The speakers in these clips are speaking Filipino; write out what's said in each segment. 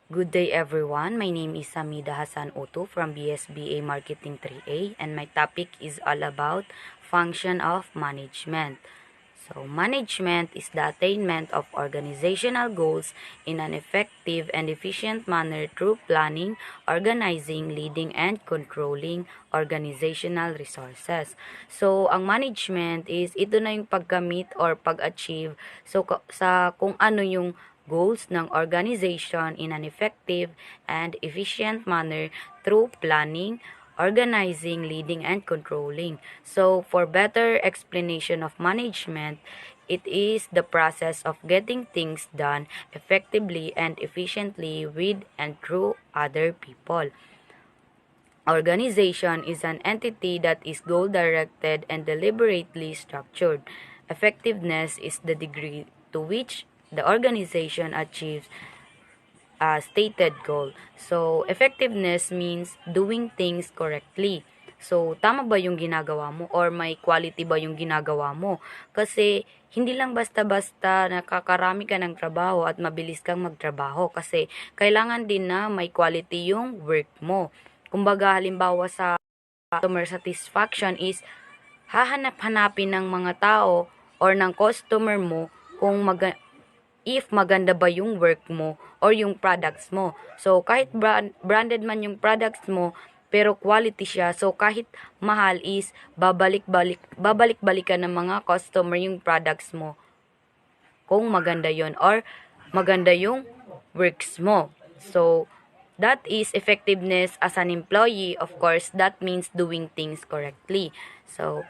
Good day everyone. My name is Samida Hassan Oto from BSBA Marketing 3A and my topic is all about function of management. So, management is the attainment of organizational goals in an effective and efficient manner through planning, organizing, leading, and controlling organizational resources. So, ang management is ito na yung pagkamit or pag-achieve sa kung ano yung goals ng organization in an effective and efficient manner through planning, organizing, leading, and controlling. So, for better explanation of management, it is the process of getting things done effectively and efficiently with and through other people. Organization is an entity that is goal-directed and deliberately structured. Effectiveness is the degree to which the organization achieves stated goal. So, effectiveness means doing things correctly. So, tama ba yung ginagawa mo or may quality ba yung ginagawa mo? Kasi, hindi lang basta-basta nakakarami ka ng trabaho at mabilis kang magtrabaho kasi kailangan din na may quality yung work mo. Kumbaga, halimbawa sa customer satisfaction is hahanap-hanapin ng mga tao or ng customer mo kung if maganda ba yung work mo or yung products mo. So, kahit branded man yung products mo, pero quality siya. So, kahit mahal is babalik-balikan ng mga customer yung products mo kung maganda yon or maganda yung works mo. So, that is effectiveness as an employee. Of course, that means doing things correctly. So,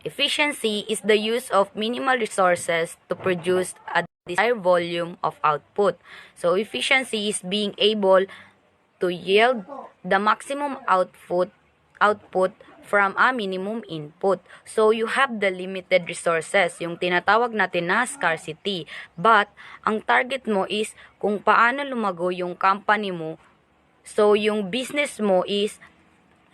efficiency is the use of minimal resources to produce a desired volume of output. So, efficiency is being able to yield the maximum output from a minimum input. So, you have the limited resources, yung tinatawag natin na scarcity. But, ang target mo is kung paano lumago yung company mo. So, yung business mo is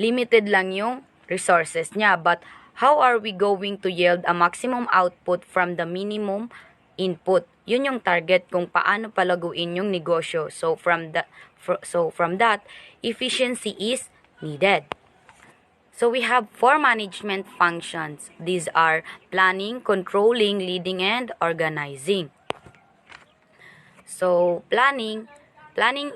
limited lang yung resources niya. But, how are we going to yield a maximum output from the minimum input? Yun yung target kung paano palaguin yung negosyo. So from that, efficiency is needed. So we have 4 management functions. These are planning, controlling, leading, and organizing. So planning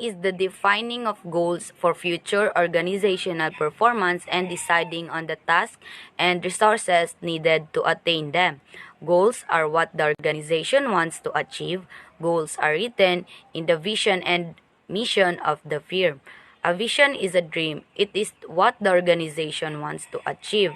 is the defining of goals for future organizational performance and deciding on the task and resources needed to attain them. Goals are what the organization wants to achieve. Goals are written in the vision and mission of the firm. A vision is a dream. It is what the organization wants to achieve.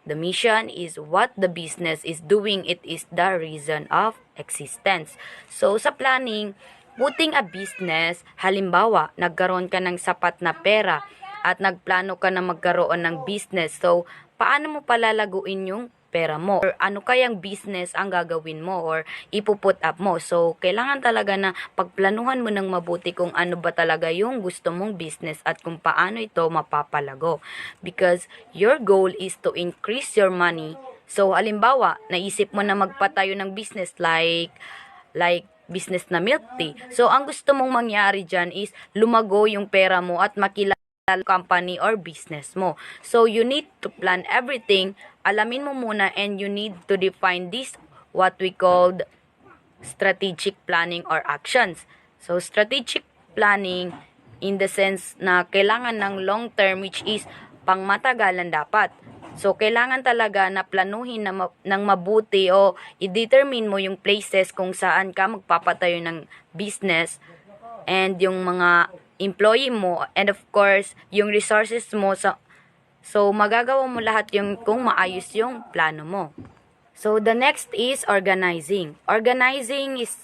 The mission is what the business is doing. It is the reason of existence. So, sa planning, putting a business, halimbawa, nagkaroon ka ng sapat na pera at nagplano ka na magkaroon ng business. So, paano mo palalaguin yung pera mo? Or ano kayang business ang gagawin mo or ipuput up mo? So, kailangan talaga na pagplanuhan mo ng mabuti kung ano ba talaga yung gusto mong business at kung paano ito mapapalago. Because your goal is to increase your money. So, halimbawa, naisip mo na magpatayo ng business like business na milk tea. So, ang gusto mong mangyari dyan is lumago yung pera mo at makilala company or business mo. So, you need to plan everything. Alamin mo muna and you need to define this what we called strategic planning or actions. So, strategic planning in the sense na kailangan ng long term which is pangmatagalan dapat. So, kailangan talaga na planuhin ng mabuti o i-determine mo yung places kung saan ka magpapatayo ng business and yung mga employee mo and of course, yung resources mo. So, magagawa mo lahat yung kung maayos yung plano mo. So, the next is organizing. Organizing is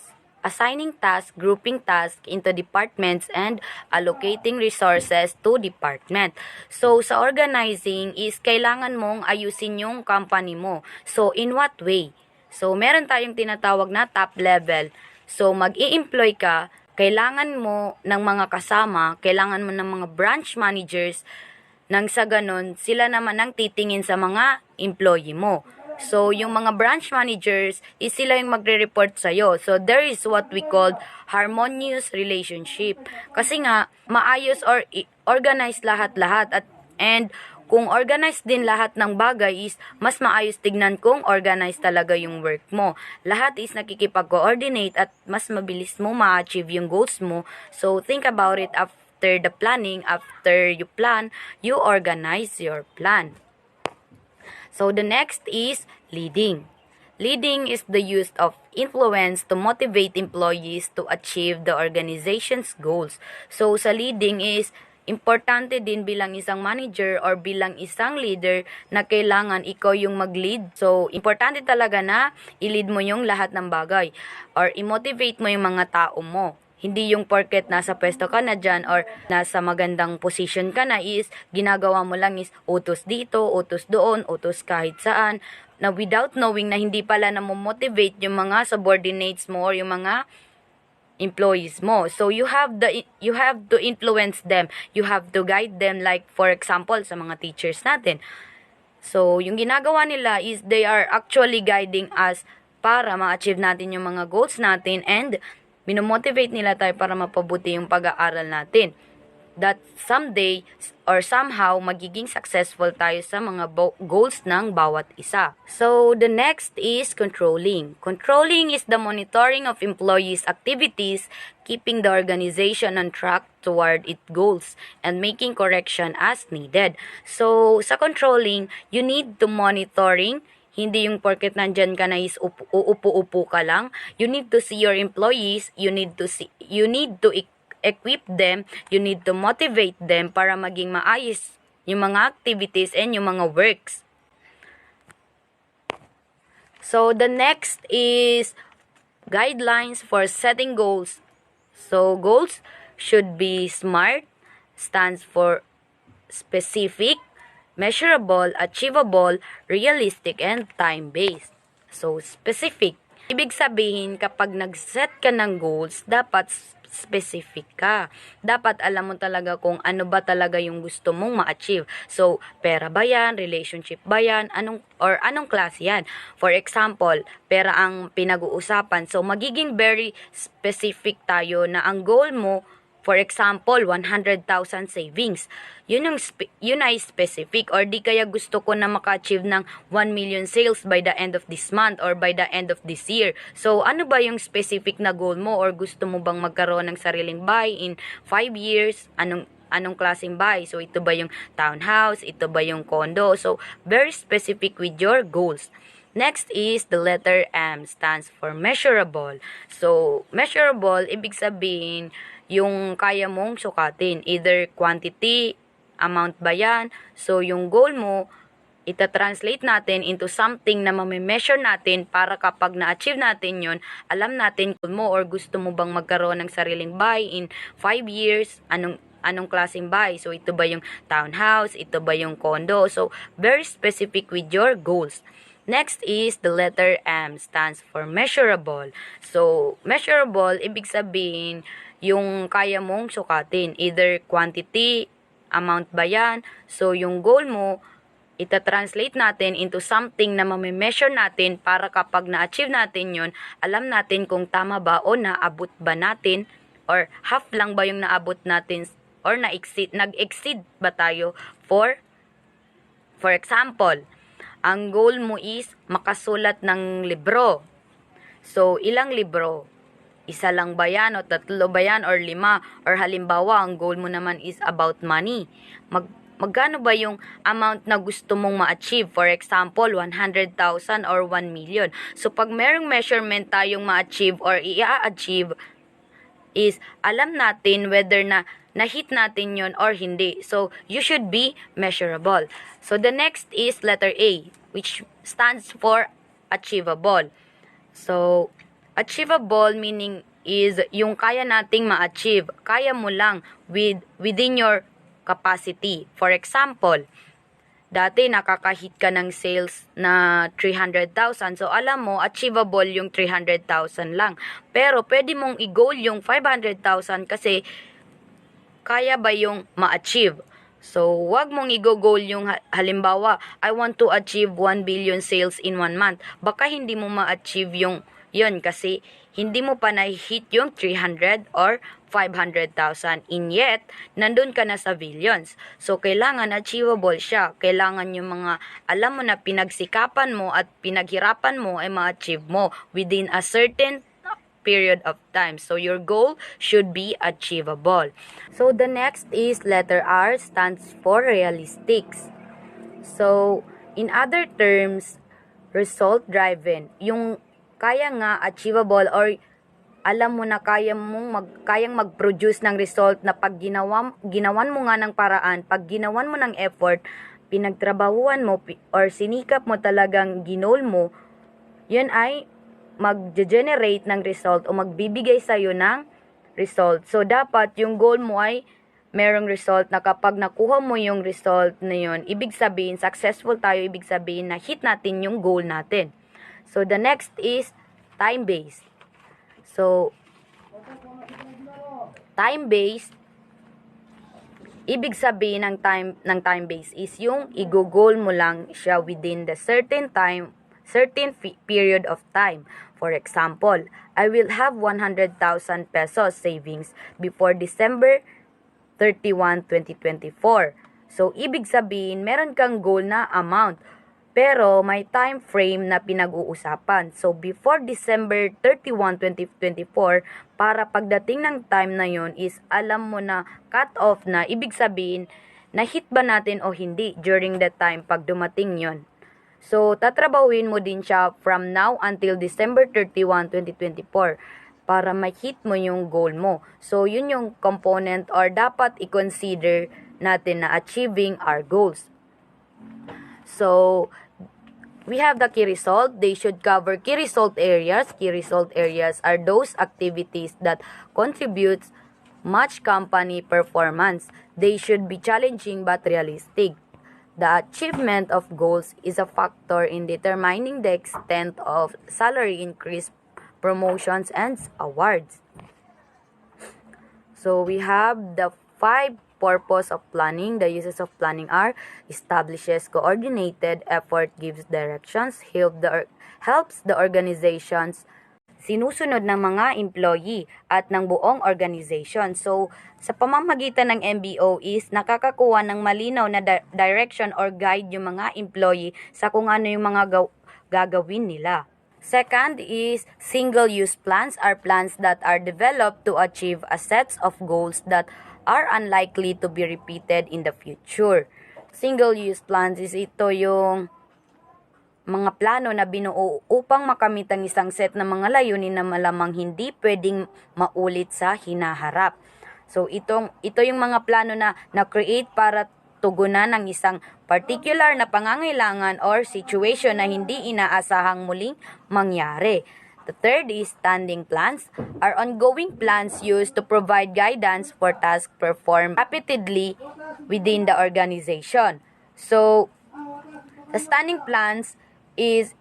assigning tasks, grouping tasks into departments, and allocating resources to department. So, sa organizing is kailangan mong ayusin yung company mo. So, in what way? So, meron tayong tinatawag na top level. So, mag-i-employ ka, kailangan mo ng mga kasama, kailangan mo ng mga branch managers, nang sa ganon, sila naman ang titingin sa mga employee mo. So, yung mga branch managers, is sila yung magre-report sa'yo. So, there is what we call harmonious relationship. Kasi nga, maayos or organized lahat-lahat. And kung organized din lahat ng bagay is mas maayos tignan kung organized talaga yung work mo. Lahat is nakikipag-coordinate at mas mabilis mo ma-achieve yung goals mo. So, think about it after the planning. After you plan, you organize your plan. So, the next is leading. Leading is the use of influence to motivate employees to achieve the organization's goals. So, sa leading is importante din bilang isang manager or bilang isang leader na kailangan ikaw yung mag-lead. So, importante talaga na i-lead mo yung lahat ng bagay or i-motivate mo yung mga tao mo. Hindi yung porket nasa pwesto ka na dyan or nasa magandang position ka na is ginagawa mo lang is utos dito, utos doon, utos kahit saan na without knowing na hindi pala na motivate yung mga subordinates mo or yung mga employees mo. So you have to influence them. You have to guide them, like for example sa mga teachers natin. So yung ginagawa nila is they are actually guiding us para ma-achieve natin yung mga goals natin and minomotivate nila tayo para mapabuti yung pag-aaral natin. That someday or somehow magiging successful tayo sa mga goals ng bawat isa. So, the next is controlling. Controlling is the monitoring of employees' activities, keeping the organization on track toward its goals, and making correction as needed. So, sa controlling, you need to monitoring. Hindi yung porket nandyan ka na is uupo-upo ka lang. You need to see your employees. You need to equip them, you need to motivate them para maging maayos yung mga activities and yung mga works. So, the next is guidelines for setting goals. So, goals should be SMART, stands for specific, measurable, achievable, realistic, and time-based. So, specific. Ibig sabihin, kapag nag-set ka ng goals, dapat specific ka. Dapat alam mo talaga kung ano ba talaga yung gusto mong ma-achieve. So, pera ba yan? Relationship ba yan? Anong klase yan? For example, pera ang pinag-uusapan. So, magiging very specific tayo na ang goal mo, for example, 100,000 savings. Yun ay specific. Or di kaya gusto ko na maka-achieve ng 1 million sales by the end of this month or by the end of this year. So, ano ba yung specific na goal mo? Or gusto mo bang magkaroon ng sariling bahay in 5 years? Anong klaseng bahay? So, ito ba yung townhouse? Ito ba yung condo? So, very specific with your goals. Next is the letter M, stands for measurable. So, measurable, ibig sabihin, yung kaya mong sukatin. Either quantity, amount ba yan? So, yung goal mo, ita-translate natin into something na mami-measure natin para kapag na-achieve natin yun, alam natin kung mo or gusto mo bang magkaroon ng sariling bahay in 5 years, anong klaseng bahay. So, ito ba yung townhouse? Ito ba yung condo? So, very specific with your goals. Next is the letter M, stands for measurable. So, measurable, ibig sabihin, yung kaya mong sukatin. Either quantity, amount ba yan? So, yung goal mo, ita-translate natin into something na mami-measure natin para kapag na-achieve natin yun, alam natin kung tama ba o naabot ba natin or half lang ba yung naabot natin or nag-exceed ba tayo for example, ang goal mo is makasulat ng libro. So, ilang libro? Isa lang ba yan o tatlo ba yan or 5? Or halimbawa, ang goal mo naman is about money. Magkano ba yung amount na gusto mong ma-achieve? For example, 100,000 or 1 million. So, pag merong measurement tayong ma-achieve or i-achieve, is alam natin whether na-hit natin yon or hindi. So, you should be measurable. So, the next is letter A, which stands for achievable. So, achievable meaning is yung kaya nating ma-achieve. Kaya mo lang within your capacity. For example, dati nakakahit ka ng sales na 300,000. So, alam mo, achievable yung 300,000 lang. Pero, pwede mong i-goal yung 500,000 kasi kaya ba yung ma-achieve? So, wag mong i-goal yung halimbawa, I want to achieve 1 billion sales in 1 month. Baka hindi mo ma-achieve yung yun kasi hindi mo pa na-hit yung 300 or 500,000. In yet, nandun ka na sa billions. So, kailangan achievable siya. Kailangan yung mga alam mo na pinagsikapan mo at pinaghirapan mo ay ma-achieve mo within a certain period of time. So your goal should be achievable. So the next is letter R stands for realistics. So in other terms, result driven. Yung kaya nga achievable or alam mo na kayang mag-produce ng result na pag ginawan mo nga ng paraan, pag ginawan mo ng effort, pinagtrabahuan mo or sinikap mo talagang ginol mo, yun ay mag-generate ng result o magbibigay sa'yo ng result. So, dapat yung goal mo ay merong result na kapag nakuha mo yung result na yun, ibig sabihin, successful tayo, ibig sabihin na hit natin yung goal natin. So, the next is time-based. So, time-based, ibig sabihin ng time-based is yung i-goal mo lang siya within the certain period of time. For example, I will have 100,000 pesos savings before December 31, 2024. So, ibig sabihin, meron kang goal na amount, pero may time frame na pinag-uusapan. So, before December 31, 2024, para pagdating ng time na yon is alam mo na cut off na, ibig sabihin, na-hit ba natin o hindi during that time pag dumating yon. So, tatrabahuin mo din siya from now until December 31, 2024 para ma-hit mo yung goal mo. So, yun yung component or dapat i-consider natin na achieving our goals. So, we have the key result. They should cover key result areas. Key result areas are those activities that contributes much company performance. They should be challenging but realistic. The achievement of goals is a factor in determining the extent of salary increase, promotions, and awards. So we have the 5 purpose of planning. The uses of planning are establishes coordinated effort, gives directions, helps the organizations sinusunod ng mga employee at ng buong organization. So, sa pamamagitan ng MBO is nakakakuha ng malinaw na direction or guide yung mga employee sa kung ano yung mga gagawin nila. Second is single-use plans are plans that are developed to achieve a set of goals that are unlikely to be repeated in the future. Single-use plans is ito yung mga plano na binuo upang makamit ang isang set ng mga layunin na malamang hindi pwedeng maulit sa hinaharap. So ito yung mga plano na na-create para tugunan ng isang particular na pangangailangan or situation na hindi inaasahang muling mangyari. The third is standing plans are ongoing plans used to provide guidance for tasks performed repeatedly within the organization. So, the standing plans is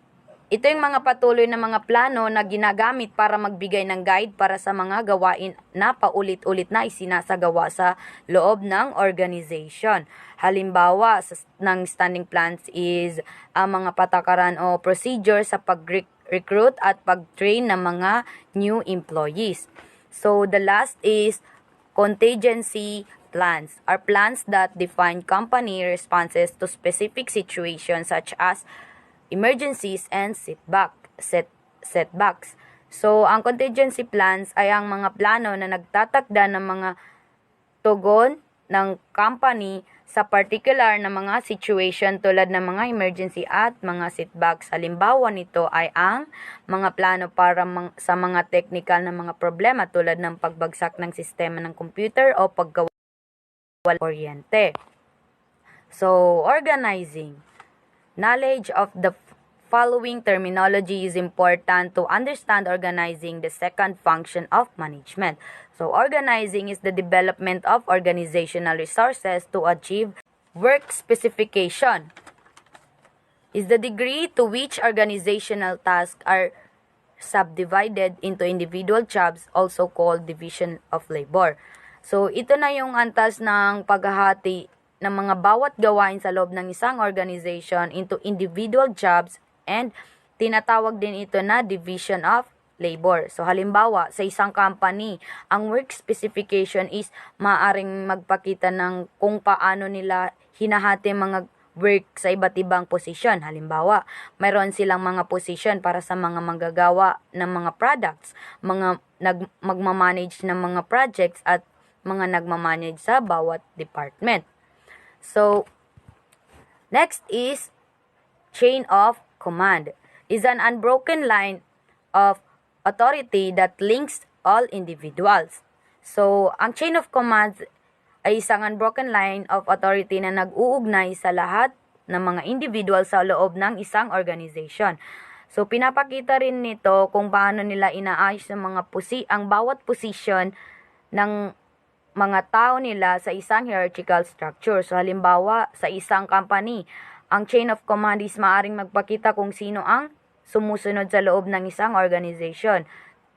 ito yung mga patuloy na mga plano na ginagamit para magbigay ng guide para sa mga gawain na paulit-ulit na isinasagawa sa loob ng organization. Halimbawa ng standing plans is ang mga patakaran o procedure sa pag-recruit at pag-train ng mga new employees. So the last is contingency plans are plans that define company responses to specific situations such as emergencies and setbacks. So, ang contingency plans ay ang mga plano na nagtatakda ng mga tugon ng company sa particular na mga situation tulad ng mga emergency at mga setbacks. Halimbawa nito ay ang mga plano para sa mga technical na mga problema tulad ng pagbagsak ng sistema ng computer o paggawa ng kuryente. So, organizing. Knowledge of the following terminology is important to understand organizing, the second function of management. So, organizing is the development of organizational resources to achieve work specification. Is the degree to which organizational tasks are subdivided into individual jobs, also called division of labor. So, ito na yung antas ng paghahati ng mga bawat gawain sa loob ng isang organization into individual jobs, and tinatawag din ito na division of labor. So halimbawa, sa isang company, ang work specification is maaring magpakita ng kung paano nila hinahati mga work sa iba't ibang posisyon. Halimbawa, mayroon silang mga posisyon para sa mga manggagawa ng mga products, mga magmamanage ng mga projects, at mga nagmamanage sa bawat department. So, next is chain of command. Is an unbroken line of authority that links all individuals. So, ang chain of command ay isang unbroken line of authority na nag-uugnay sa lahat ng mga individual sa loob ng isang organization. So, pinapakita rin nito kung paano nila inaayos ang bawat position ng mga tao nila sa isang hierarchical structure. So, halimbawa, sa isang company, ang chain of command is maaaring magpakita kung sino ang sumusunod sa loob ng isang organization.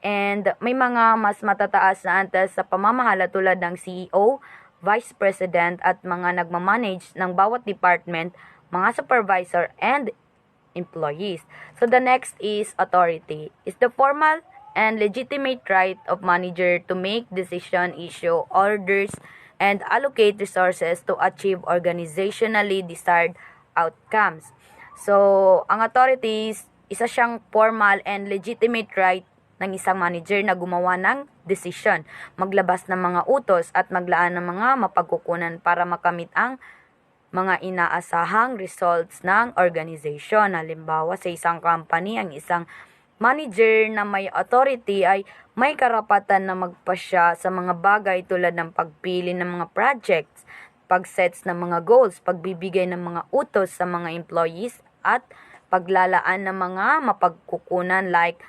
And may mga mas matataas na antas sa pamamahala tulad ng CEO, Vice President, at mga nagmamanage ng bawat department, mga supervisor, and employees. So the next is authority. Is the formal and legitimate right of manager to make decision, issue orders, and allocate resources to achieve organizationally desired outcomes. So, ang authority is isa siyang formal and legitimate right ng isang manager na gumawa ng decision, maglabas ng mga utos, at maglaan ng mga mapagkukunan para makamit ang mga inaasahang results ng organization. Halimbawa, sa isang company, ang isang manager na may authority ay may karapatan na magpasya sa mga bagay tulad ng pagpili ng mga projects, pagsets ng mga goals, pagbibigay ng mga utos sa mga employees, at paglalaan ng mga mapagkukunan like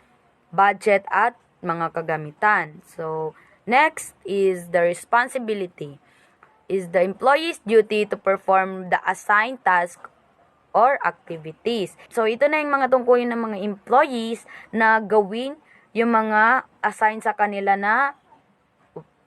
budget at mga kagamitan. So, next is the responsibility. Is the employee's duty to perform the assigned task or activities. So, ito na yung mga tungkulin ng mga employees na gawin yung mga assigned sa kanila na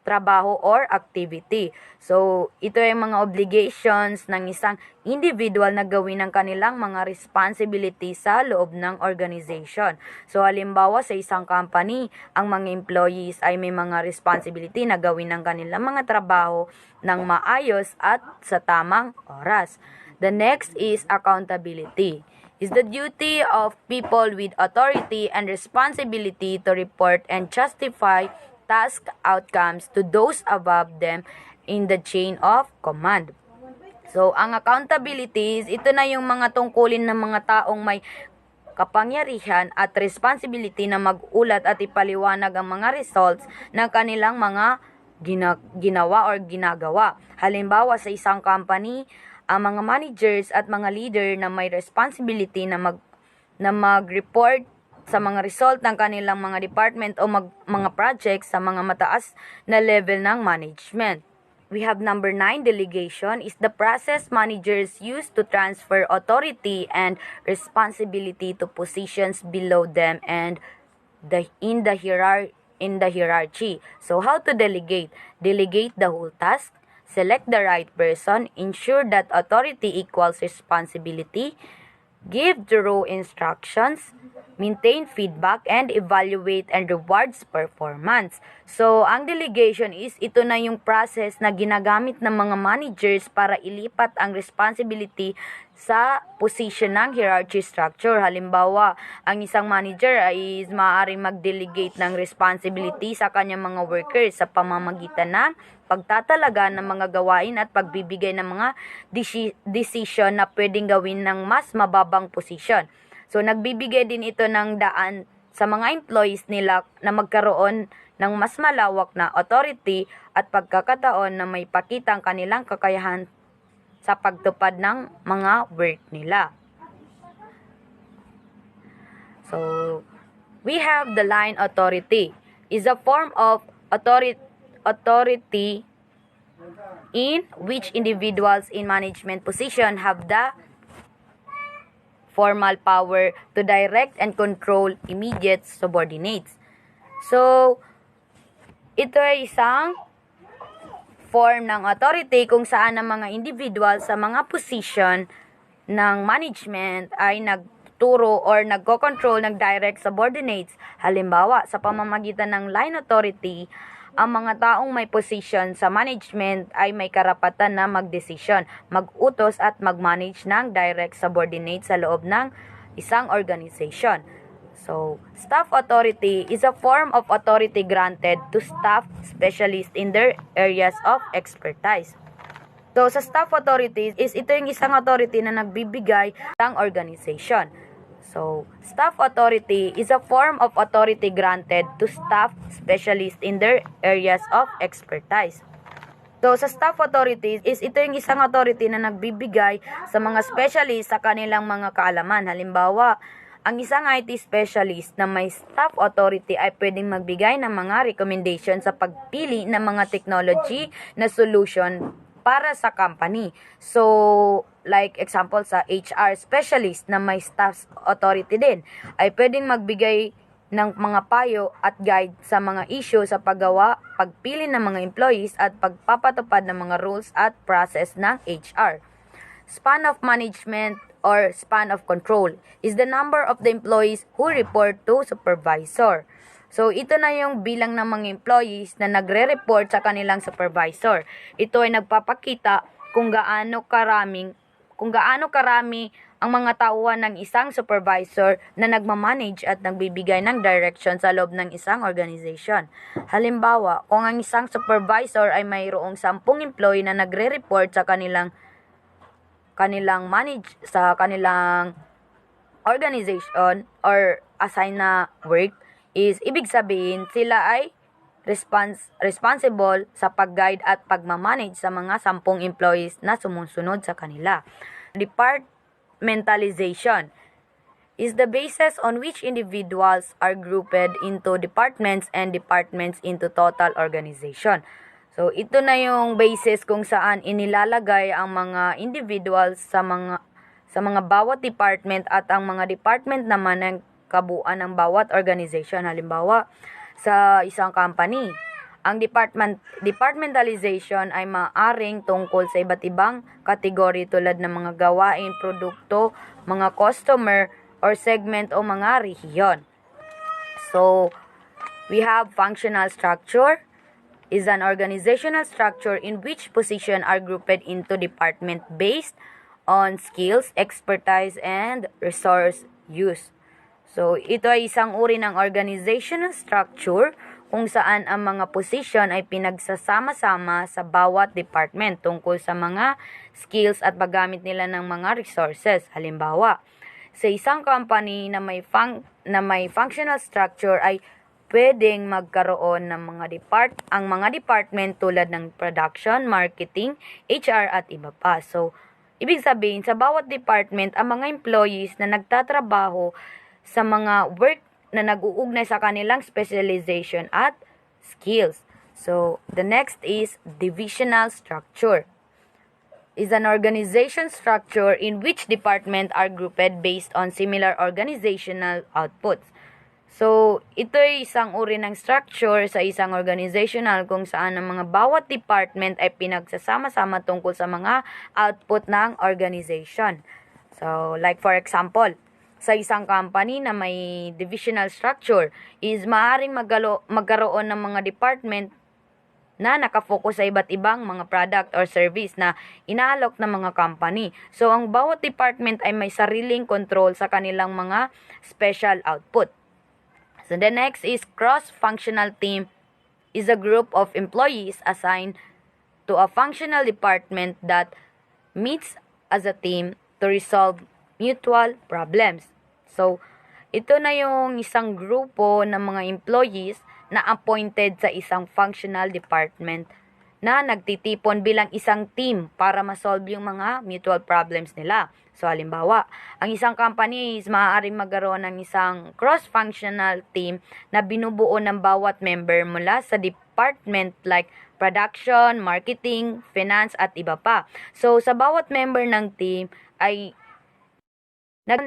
trabaho or activity. So, ito yung mga obligations ng isang individual na gawin ang kanilang mga responsibility sa loob ng organization. So, halimbawa sa isang company, ang mga employees ay may mga responsibility na gawin ang kanilang mga trabaho ng maayos at sa tamang oras. The next is accountability. Is the duty of people with authority and responsibility to report and justify task outcomes to those above them in the chain of command. So, ang accountabilities, ito na yung mga tungkulin ng mga taong may kapangyarihan at responsibility na mag-ulat at ipaliwanag ang mga results ng kanilang mga ginawa or ginagawa. Halimbawa, sa isang company, ang mga managers at mga leader na may responsibility na mag-report sa mga result ng kanilang mga department o mga projects sa mga mataas na level ng management. We have number 9, delegation, is the process managers use to transfer authority and responsibility to positions below them and in the hierarchy. So how to delegate? Delegate the whole task, select the right person, ensure that authority equals responsibility, give thorough instructions, maintain feedback, and evaluate and rewards performance. So, ang delegation is ito na yung process na ginagamit ng mga managers para ilipat ang responsibility sa position ng hierarchy structure. Halimbawa, ang isang manager ay maaaring mag-delegate ng responsibility sa kanyang mga workers sa pamamagitan ng pagtatalaga ng mga gawain at pagbibigay ng mga decision na pwedeng gawin ng mas mababang posisyon. So, nagbibigay din ito ng daan sa mga employees nila na magkaroon ng mas malawak na authority at pagkakataon na may pakita ang kanilang kakayahan sa pagtupad ng mga work nila. So, we have the line authority. Is a form of authority in which individuals in management position have the formal power to direct and control immediate subordinates. So, ito ay isang form ng authority kung saan ang mga individual sa mga position ng management ay nagturo or nagko-control ng direct subordinates. Halimbawa, sa pamamagitan ng line authority, ang mga taong may position sa management ay may karapatan na magdesisyon, mag-utos at mag-manage ng direct subordinates sa loob ng isang organization. So, staff authority is a form of authority granted to staff specialists in their areas of expertise. So, sa staff authority ito yung isang authority na nagbibigay ng organization. So, staff authority is a form of authority granted to staff specialists in their areas of expertise. So, sa staff authority ito yung isang authority na nagbibigay sa mga specialist sa kanilang mga kaalaman. Halimbawa, ang isang IT specialist na may staff authority ay pwedeng magbigay ng mga recommendation sa pagpili ng mga technology na solution para sa company. So, like example sa HR specialist na may staff authority din, ay pwedeng magbigay ng mga payo at guide sa mga issue sa paggawa, pagpili ng mga employees at pagpapatupad ng mga rules at process ng HR. Span of management or span of control is the number of the employees who report to supervisor. So, ito na yung bilang ng mga employees na nagre-report sa kanilang supervisor. Ito ay nagpapakita kung gaano karami ang mga tauhan ng isang supervisor na nagmamanage at nagbibigay ng direction sa loob ng isang organization. Halimbawa, kung ang isang supervisor ay mayroong 10 employee na nagre-report sa kanilang organization or assign na work, is ibig sabihin sila ay responsible sa pag-guide at pagmamanage sa mga 10 employees na sumusunod sa kanila. Departmentalization is the basis on which individuals are grouped into departments and departments into total organization. So, ito na yung basis kung saan inilalagay ang mga individuals sa mga bawat department at ang mga department naman ng kabuuan ng bawat organization. Halimbawa, sa isang company, ang departmentalization ay maaaring tungkol sa iba't ibang kategory tulad ng mga gawain, produkto, mga customer, or segment o mga rehiyon. So, we have functional structure is an organizational structure in which positions are grouped into department based on skills, expertise, and resource use. So, ito ay isang uri ng organizational structure kung saan ang mga position ay pinagsasama-sama sa bawat department tungkol sa mga skills at paggamit nila ng mga resources. Halimbawa, sa isang company na may functional structure ay pwedeng magkaroon ng ang mga department tulad ng production, marketing, HR at iba pa. So, ibig sabihin, sa bawat department, ang mga employees na nagtatrabaho sa mga work na nag-uugnay sa kanilang specialization at skills. So, the next is divisional structure. Is an organization structure in which department are grouped based on similar organizational outputs. So, ito ay isang uri ng structure sa isang organizational kung saan ang mga bawat department ay pinagsasama-sama tungkol sa mga output ng organization. So, like for example, sa isang company na may divisional structure is maaaring magkaroon ng mga department na nakafocus sa iba't ibang mga product or service na inaalok ng mga company. So, ang bawat department ay may sariling control sa kanilang mga special output. So, the next is cross-functional team is a group of employees assigned to a functional department that meets as a team to resolve mutual problems. So, ito na yung isang grupo ng mga employees na appointed sa isang functional department na nagtitipon bilang isang team para masolve yung mga mutual problems nila. So, halimbawa, ang isang company is maaaring magkaroon ng isang cross-functional team na binubuo ng bawat member mula sa department like production, marketing, finance, at iba pa. So, sa bawat member ng team ay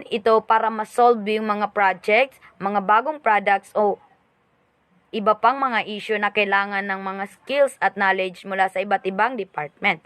ito para ma-solve yung mga projects, mga bagong products o iba pang mga issue na kailangan ng mga skills at knowledge mula sa iba't ibang department.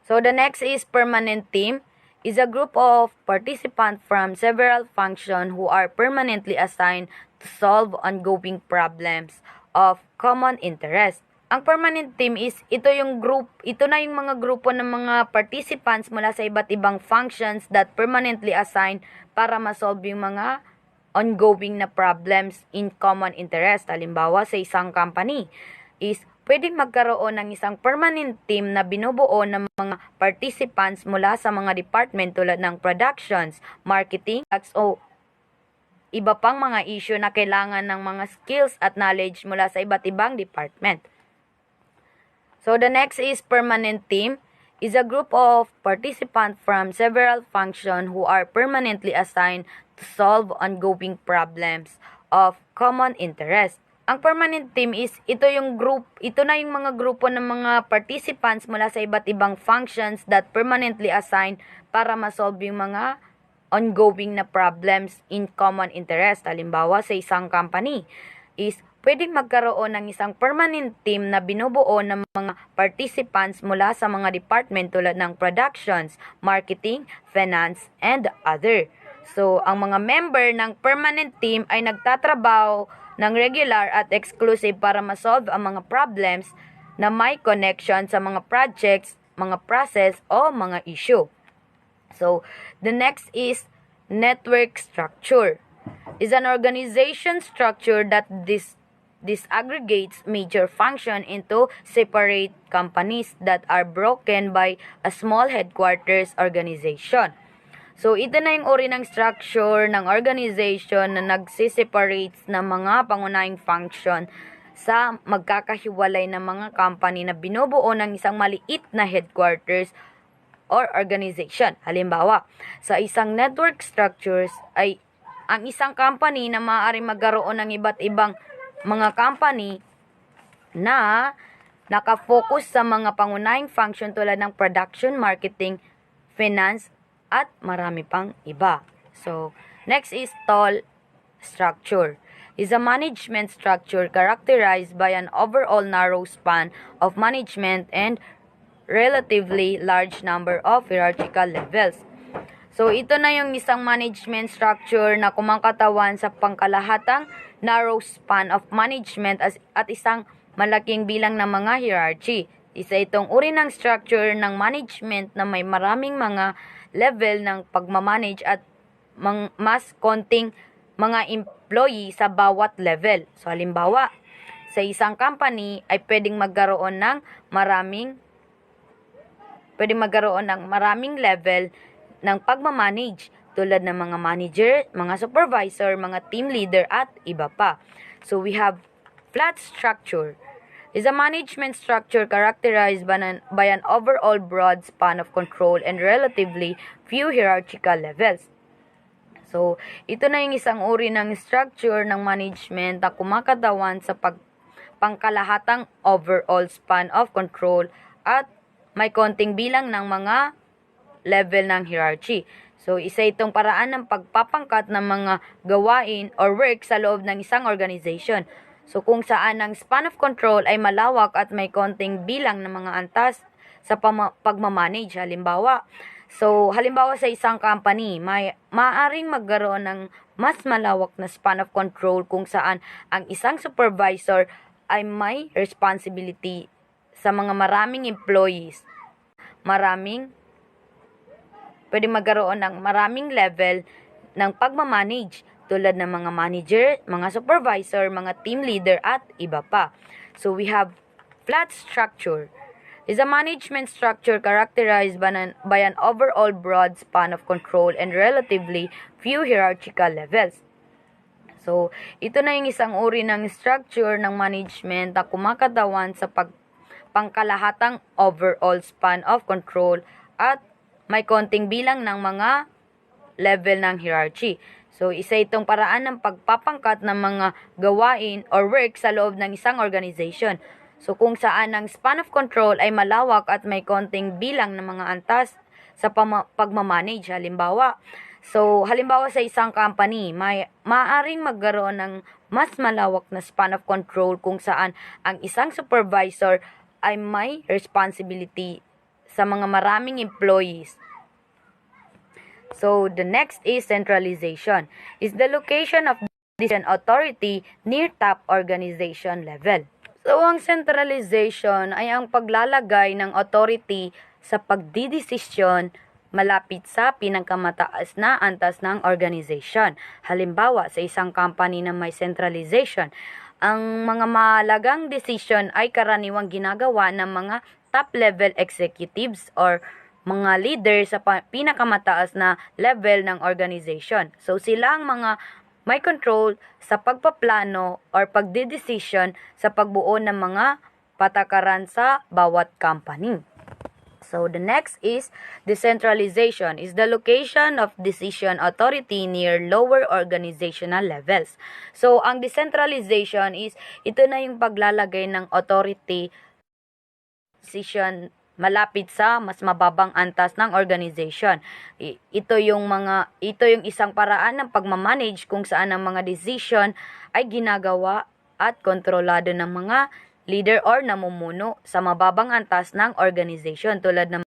So the next is permanent team is a group of participants from several functions who are permanently assigned to solve ongoing problems of common interest. Ang permanent team is ito na yung mga grupo ng mga participants mula sa iba't ibang functions that permanently assigned para ma-solve yung mga ongoing na problems in common interest. Halimbawa, sa isang company is pwedeng magkaroon ng isang permanent team na binubuo ng mga participants mula sa mga department tulad ng productions, marketing, o iba pang mga issue na kailangan ng mga skills at knowledge mula sa iba't ibang department. So the next is permanent team is a group of participants from several functions who are permanently assigned to solve ongoing problems of common interest. Ang permanent team is ito na yung mga grupo ng mga participants mula sa iba't ibang functions that permanently assigned para ma-solve yung mga ongoing na problems in common interest. Halimbawa, sa isang company is pwedeng magkaroon ng isang permanent team na binubuo ng mga participants mula sa mga department tulad ng productions, marketing, finance, and other. So, ang mga member ng permanent team ay nagtatrabaho ng regular at exclusive para ma-solve ang mga problems na may connection sa mga projects, mga process, o mga issue. So, the next is network structure. Is an organization structure that disaggregates major function into separate companies that are broken by a small headquarters organization. So, ito na yung uri ng structure ng organization na nagsiseparates ng mga pangunahing function sa magkakahiwalay na mga company na binubuo ng isang maliit na headquarters or organization. Halimbawa, sa isang network structures ay ang isang company na maaaring magkaroon ng iba't ibang mga company na nakafocus sa mga pangunahing function tulad ng production, marketing, finance, at marami pang iba. So, next is tall structure. Is a management structure characterized by an overall narrow span of management and relatively large number of hierarchical levels. So, ito na yung isang management structure na kumakatawan sa pangkalahatang narrow span of management at isang malaking bilang ng mga hierarchy. Isa itong uri ng structure ng management na may maraming mga level ng pagmamanage at mas konting mga employee sa bawat level. So, halimbawa, sa isang company ay pwedeng magkaroon ng maraming level ng pagmamanage tulad ng mga manager, mga supervisor, mga team leader, at iba pa. So, we have flat structure. Is a management structure characterized by an overall broad span of control and relatively few hierarchical levels. So, ito na yung isang uri ng structure ng management na kumakatawan sa pangkalahatang overall span of control at may konting bilang ng mga level ng hierarchy. So, isa itong paraan ng pagpapangkat ng mga gawain or work sa loob ng isang organization. So, kung saan ang span of control ay malawak at may konting bilang ng mga antas sa pagmamanage. Halimbawa sa isang company, maaaring magkaroon ng mas malawak na span of control kung saan ang isang supervisor ay may responsibility sa mga maraming employees. Pwede magkaroon ng maraming level ng pagmamanage tulad ng mga manager, mga supervisor, mga team leader, at iba pa. So, we have flat structure. Is a management structure characterized by an overall broad span of control and relatively few hierarchical levels. So, ito na yung isang uri ng structure ng management na kumakatawan sa pangkalahatang overall span of control at may konting bilang ng mga level ng hierarchy. So, isa itong paraan ng pagpapangkat ng mga gawain or work sa loob ng isang organization. So, kung saan ang span of control ay malawak at may konting bilang ng mga antas sa pagmamanage. Halimbawa, So, halimbawa sa isang company, maaring magkaroon ng mas malawak na span of control kung saan ang isang supervisor ay may responsibility sa mga maraming employees. So, the next is centralization. Is the location of decision authority near top organization level. So, ang centralization ay ang paglalagay ng authority sa pagdidesisyon malapit sa pinakamataas na antas ng organization. Halimbawa, sa isang company na may centralization, ang mga mahalagang decision ay karaniwang ginagawa ng mga top-level executives or mga leader sa pinakamataas na level ng organization. So, sila ang mga may control sa pagpaplano or pagdidesisyon sa pagbuo ng mga patakaran sa bawat company. So, the next is decentralization is the location of decision authority near lower organizational levels. So, ang decentralization is ito na yung paglalagay ng authority decision malapit sa mas mababang antas ng organization. Ito yung isang paraan ng pagmamanage kung saan ang mga decision ay ginagawa at kontrolado ng mga leader or namumuno sa mababang antas ng organization tulad ng